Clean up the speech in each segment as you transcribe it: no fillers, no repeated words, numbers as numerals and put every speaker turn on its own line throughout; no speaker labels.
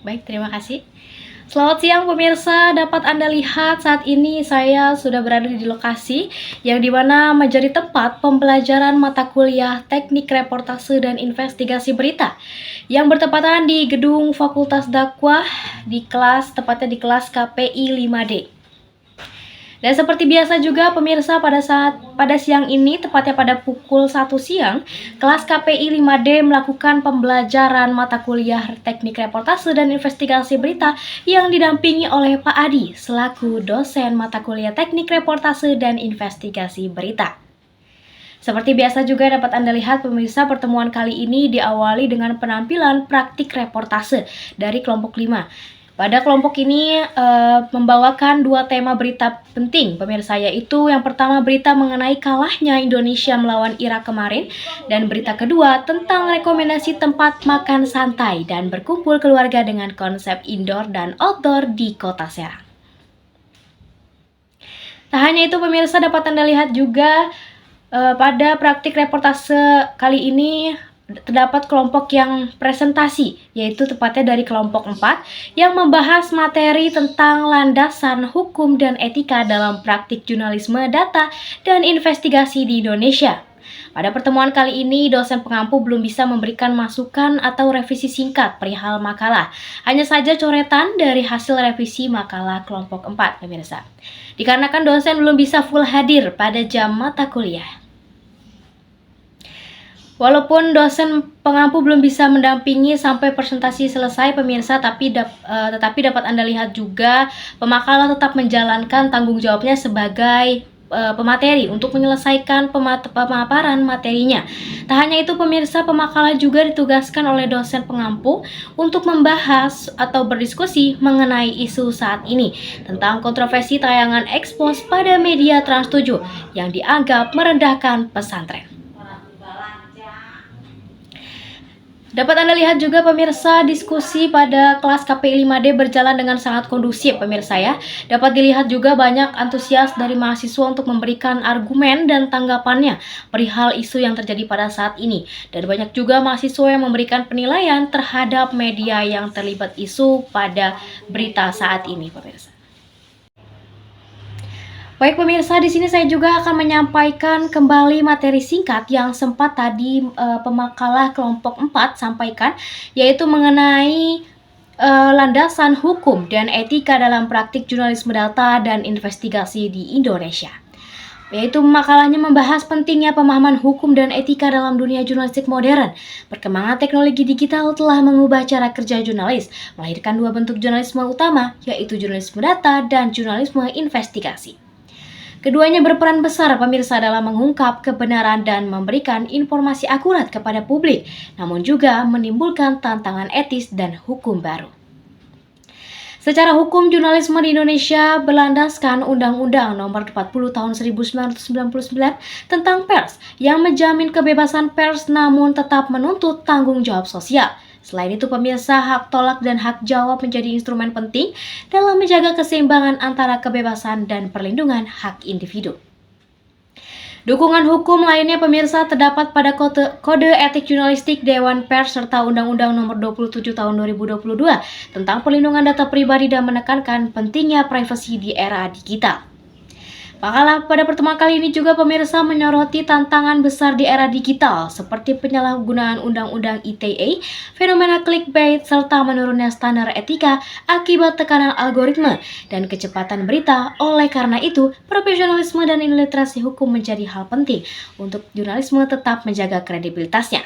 Baik, terima kasih. Selamat siang pemirsa, dapat Anda lihat saat ini saya sudah berada di lokasi yang dimana menjadi tempat pembelajaran mata kuliah Teknik Reportase dan Investigasi Berita yang bertepatan di Gedung Fakultas Dakwah tepatnya di kelas KPI 5D. Dan seperti biasa juga pemirsa pada siang ini, tepatnya pada pukul 1 siang, kelas KPI 5D melakukan pembelajaran mata kuliah Teknik Reportase dan Investigasi Berita yang didampingi oleh Pak Adi selaku dosen mata kuliah Teknik Reportase dan Investigasi Berita. Seperti biasa juga dapat Anda lihat pemirsa, pertemuan kali ini diawali dengan penampilan praktik reportase dari kelompok 5. Pada kelompok ini membawakan dua tema berita penting pemirsa, yaitu yang pertama berita mengenai kalahnya Indonesia melawan Irak kemarin, dan berita kedua tentang rekomendasi tempat makan santai dan berkumpul keluarga dengan konsep indoor dan outdoor di Kota Serang. Tak hanya itu pemirsa, dapat Anda lihat juga pada praktik reportase kali ini terdapat kelompok yang presentasi, yaitu tepatnya dari kelompok 4 yang membahas materi tentang landasan hukum dan etika dalam praktik jurnalisme data dan investigasi di Indonesia. Pada pertemuan kali ini, dosen pengampu belum bisa memberikan masukan atau revisi singkat perihal makalah. Hanya saja coretan dari hasil revisi makalah kelompok 4, pemirsa. Dikarenakan dosen belum bisa full hadir pada jam mata kuliah. Walaupun dosen pengampu belum bisa mendampingi sampai presentasi selesai pemirsa, tetapi dapat Anda lihat juga pemakalah tetap menjalankan tanggung jawabnya sebagai pemateri untuk menyelesaikan pemaparan materinya. Tak hanya itu pemirsa, pemakalah juga ditugaskan oleh dosen pengampu untuk membahas atau berdiskusi mengenai isu saat ini tentang kontroversi tayangan ekspos pada media Trans 7 yang dianggap merendahkan pesantren. Dapat Anda lihat juga pemirsa, diskusi pada kelas KPI 5D berjalan dengan sangat kondusif pemirsa ya. Dapat dilihat juga banyak antusias dari mahasiswa untuk memberikan argumen dan tanggapannya perihal isu yang terjadi pada saat ini. Dan banyak juga mahasiswa yang memberikan penilaian terhadap media yang terlibat isu pada berita saat ini pemirsa. Baik pemirsa, di sini saya juga akan menyampaikan kembali materi singkat yang sempat tadi pemakalah kelompok 4 sampaikan, yaitu mengenai landasan hukum dan etika dalam praktik jurnalisme data dan investigasi di Indonesia. Yaitu makalahnya membahas pentingnya pemahaman hukum dan etika dalam dunia jurnalistik modern. Perkembangan teknologi digital telah mengubah cara kerja jurnalis, melahirkan dua bentuk jurnalisme utama, yaitu jurnalisme data dan jurnalisme investigasi. Keduanya berperan besar pemirsa dalam mengungkap kebenaran dan memberikan informasi akurat kepada publik, namun juga menimbulkan tantangan etis dan hukum baru. Secara hukum, jurnalisme di Indonesia berlandaskan Undang-Undang Nomor 40 Tahun 1999 tentang pers yang menjamin kebebasan pers namun tetap menuntut tanggung jawab sosial. Selain itu pemirsa, hak tolak dan hak jawab menjadi instrumen penting dalam menjaga keseimbangan antara kebebasan dan perlindungan hak individu. Dukungan hukum lainnya pemirsa terdapat pada Kode Etik Jurnalistik Dewan Pers serta Undang-Undang Nomor 27 Tahun 2022 tentang perlindungan data pribadi dan menekankan pentingnya privasi di era digital. Makalah pada pertemuan kali ini juga pemirsa menyoroti tantangan besar di era digital seperti penyalahgunaan Undang-Undang ITE, fenomena clickbait, serta menurunnya standar etika akibat tekanan algoritma dan kecepatan berita. Oleh karena itu, profesionalisme dan literasi hukum menjadi hal penting untuk jurnalisme tetap menjaga kredibilitasnya.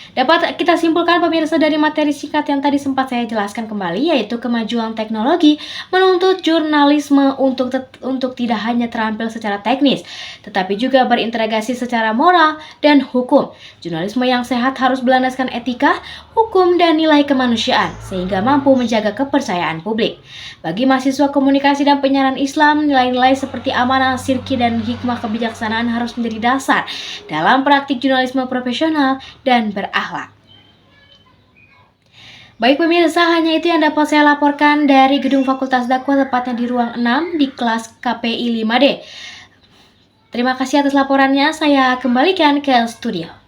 Dapat kita simpulkan pemirsa dari materi singkat yang tadi sempat saya jelaskan kembali, yaitu kemajuan teknologi menuntut jurnalisme untuk tidak hanya terampil secara teknis, tetapi juga berintegrasi secara moral dan hukum. Jurnalisme yang sehat harus berlandaskan etika, hukum, dan nilai kemanusiaan, sehingga mampu menjaga kepercayaan publik. Bagi mahasiswa komunikasi dan penyiaran Islam, nilai-nilai seperti amanah, sirki, dan hikmah kebijaksanaan harus menjadi dasar dalam praktik jurnalisme profesional dan berakhlak. Baik pemirsa, hanya itu yang dapat saya laporkan dari Gedung Fakultas Dakwah, tepatnya di ruang 6 di kelas KPI 5D. Terima kasih atas laporannya, saya kembalikan ke studio.